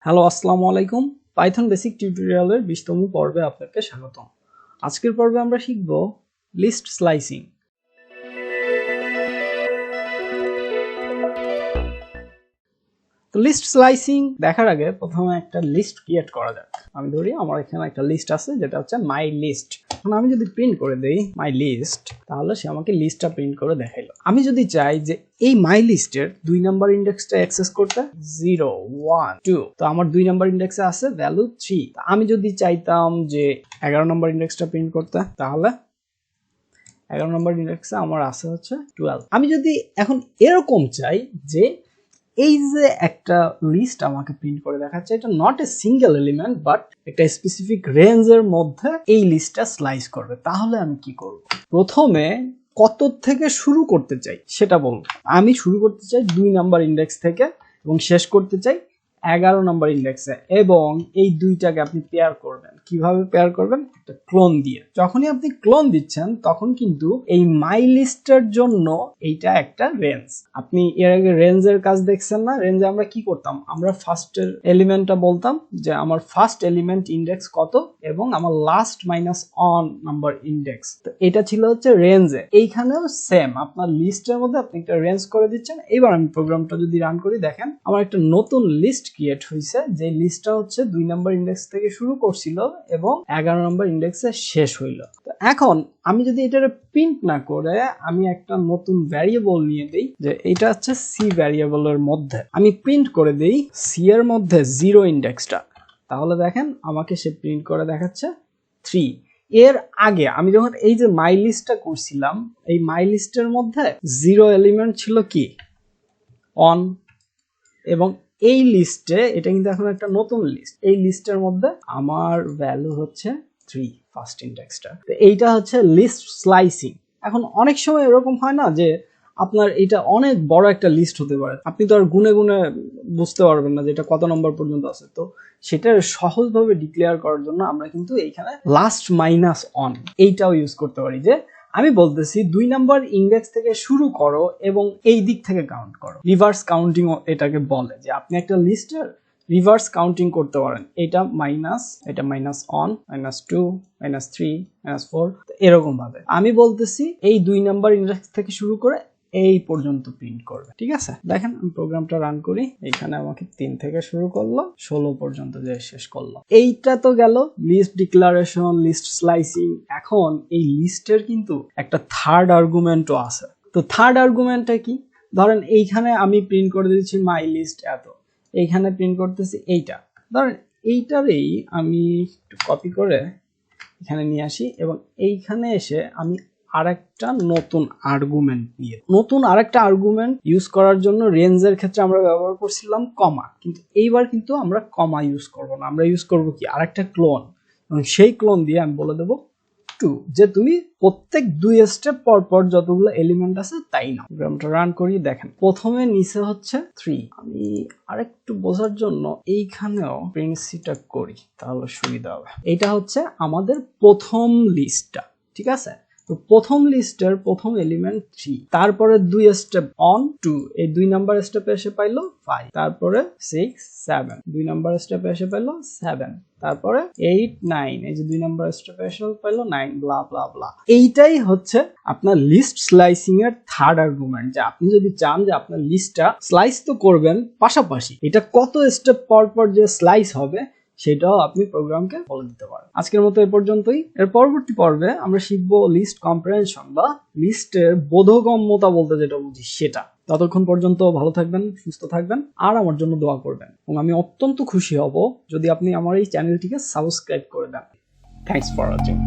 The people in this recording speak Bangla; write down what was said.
হ্যালো আসসালামু আলাইকুম। পাইথন বেসিক টিউটোরিয়ালের 20তম পর্বে আপনাকে স্বাগতম। আজকের পর্বে আমরা শিখব লিস্ট স্লাইসিং। তো লিস্ট স্লাইসিং দেখার আগে প্রথমে একটা লিস্ট ক্রিয়েট করা যাক। আমি ধরি আমার এখানে একটা লিস্ট আছে যেটা হচ্ছে মাই লিস্ট। এখন আমি যদি প্রিন্ট করে দেই মাই লিস্ট, তাহলে সে আমাকে লিস্টটা প্রিন্ট করে দেখাইলো। আমি যদি চাই যে এই মাই লিস্টের 2 নাম্বার ইন্ডেক্সটা অ্যাক্সেস করতে 0 1 2, তো আমার 2 নাম্বার ইন্ডেক্সে আছে ভ্যালু 3। আমি যদি চাইতাম যে 11 নাম্বার ইন্ডেক্সটা প্রিন্ট করতে, তাহলে 11 নাম্বার ইন্ডেক্সে আমার আছে হচ্ছে 12। আমি যদি এখন এরকম চাই যে এই যে একটা লিস্ট আমাকে প্রিন্ট করে দেখাচ্ছে, এটা not a single element but একটা স্পেসিফিক রেঞ্জের মধ্যে এই লিস্টটা স্লাইস করবে, তাহলে আমি কি করব? প্রথমে কত থেকে শুরু করতে চাই সেটা বলবো। আমি শুরু করতে চাই 2 নাম্বার ইন্ডেক্স থেকে এবং শেষ করতে চাই 11 নাম্বার ইন্ডেক্সে, এবং এই দুইটাকে আপনি পেয়ার করবেন। কিভাবে পেয়ার করবেন? একটা ক্লোন দিয়ে। যখনই আপনি ক্লোন দিচ্ছেন তখন কিন্তু এই মাই লিস্টের জন্য এইটা একটা রেঞ্জ। আপনি এর আগে রেঞ্জের কাজ দেখছেন না? রেঞ্জে আমরা কি করতাম? আমরা ফার্স্টের এলিমেন্টটা বলতাম যে আমার ফার্স্ট এলিমেন্ট ইন্ডেক্স কত এবং আমার last minus on number index. তো এটা ছিল হচ্ছে রেঞ্জে। এইখানেও সেম, আপনার লিস্টের মধ্যে আপনি একটা রেঞ্জ করে দিচ্ছেন। এবার আমি প্রোগ্রামটা যদি রান করি, দেখেন আমার একটা নতুন লিস্ট ক্রিয়েট হয়েছে, যে লিস্টটা হচ্ছে 2 নাম্বার ইন্ডেক্স থেকে শুরু করছিল এবং 11 নাম্বার ইন্ডেক্সে শেষ হইল। তো এখন আমি যদি এটার প্রিন্ট না করে আমি একটা নতুন ভ্যারিয়েবল নিয়ে দেই, যে এটা হচ্ছে সি ভ্যারিয়েবলের মধ্যে আমি প্রিন্ট করে দেই সি এর মধ্যে 0 ইন্ডেক্সটা, তাহলে দেখেন আমাকে সে প্রিন্ট করে দেখাচ্ছে 3। এর আগে আমি যখন এই যে মাই লিস্টটা করছিলাম, এই মাই লিস্টের মধ্যে 0 এলিমেন্ট ছিল কি অন, এবং এই লিস্টে এটা কিন্তু এখন একটা নতুন লিস্ট, এই লিস্টের মধ্যে আমার ভ্যালু হচ্ছে 3 ফার্স্ট ইন্ডেক্সটা। তো এইটা হচ্ছে লিস্ট স্লাইসিং। এখন অনেক সময় এরকম হয় না যে আপনার এটা অনেক বড় একটা লিস্ট হতে পারে, আপনি তো আর গুনে গুনে বুঝতে পারবেন না যে এটা কত নম্বর পর্যন্ত আছে। তো সেটা সহজভাবে ডিক্লেয়ার করার জন্য আমরা কিন্তু এইখানে লাস্ট মাইনাস অন এইটাও ইউজ করতে পারি, যে আমি বলতেছি 2 নাম্বার ইন্ডেক্স থেকে শুরু করো এবং এই দিক থেকে কাউন্ট করো। রিভার্স কাউন্টিং এটাকে বলে, যে আপনি একটা লিস্টের রিভার্স কাউন্টিং করতে পারেন। এটা মাইনাস, এটা minus on, minus 2, minus 3, minus 4, এরকম ভাবে আমি বলতেছি এই 2 নাম্বার ইন্ডেক্স থেকে শুরু করে এই পর্যন্ত প্রিন্ট করবে। ঠিক আছে, দেখেন আমি প্রোগ্রামটা রান করি। এখানে আমাকে 3 থেকে শুরু করলো, 16 পর্যন্ত যে শেষ করলো। এইটা তো গেল লিস্ট ডিক্লারেশন, লিস্ট স্লাইসিং। এখন এই লিস্টের কিন্তু একটা থার্ড আর্গুমেন্টও আছে। তো থার্ড আর্গুমেন্টটা কি? ধরেন এইখানে আমি প্রিন্ট করে দিচ্ছি মাই লিস্ট এত, এইখানে প্রিন্ট করতেছি এইটা। ধরেন এইটারই আমি একটু কপি করে এখানে নিয়ে আসি এবং এইখানে এসে আমি আরেকটা নতুন আর্গুমেন্ট নিয়ে, নতুন আরেকটা আর্গুমেন্ট ইউজ করার জন্য রেঞ্জের ক্ষেত্রে আমরা ব্যবহার করছিলাম কমা, কিন্তু এইবার কিন্তু আমরা কমা ইউজ করব না। আমরা ইউজ করব কি? আরেকটা ক্লোন, এবং সেই ক্লোন দিয়ে আমি বলে দেব 2, যে তুমি প্রত্যেক 2 স্টেপ পর পর যতগুলো এলিমেন্ট আছে তাই নাও। প্রোগ্রামটা রান করি, দেখেন প্রথমে নিচে হচ্ছে 3। আমি আরেকটু বোঝার জন্য এইখানেও প্রিন্ট সিটা করি, তাহলে সুবিধা হবে। এটা হচ্ছে আমাদের প্রথম লিস্টটা। ঠিক আছে, তো প্রথম লিস্টের প্রথম এলিমেন্ট 3, তারপরে 2 স্টেপ অন 2, এই 2 নাম্বার স্টেপে এসে পাইলো 5, তারপরে 6 7, 2 নাম্বার স্টেপে এসে পাইলো 7, তারপরে 8 9, এই যে 2 নাম্বার স্টেপে এসে পাইলো 9, ব্লা ব্লা ব্লা। এইটাই হচ্ছে আপনার লিস্ট স্লাইসিং এর থার্ড আর্গুমেন্ট, যে আপনি যদি চান যে আপনার লিস্টটা স্লাইস তো করবেন, পাশাপাশি এটা কত স্টেপ পর পর যে স্লাইস হবে সেটাও আপনি প্রোগ্রামকে বলে দিতে পারেন। আজকের মতো এ পর্যন্তই। এর পরবর্তী পর্বে আমরা শিখবো লিস্ট কম্প্রিহেনশন বা লিস্টের বোধগম্যতা বলতে যেটা বুঝি সেটা। ততক্ষণ পর্যন্ত ভালো থাকবেন, সুস্থ থাকবেন, আর আমার জন্য দোয়া করবেন, এবং আমি অত্যন্ত খুশি হব যদি আপনি আমার এই চ্যানেলটিকে সাবস্ক্রাইব করে দেন। Thanks for watching.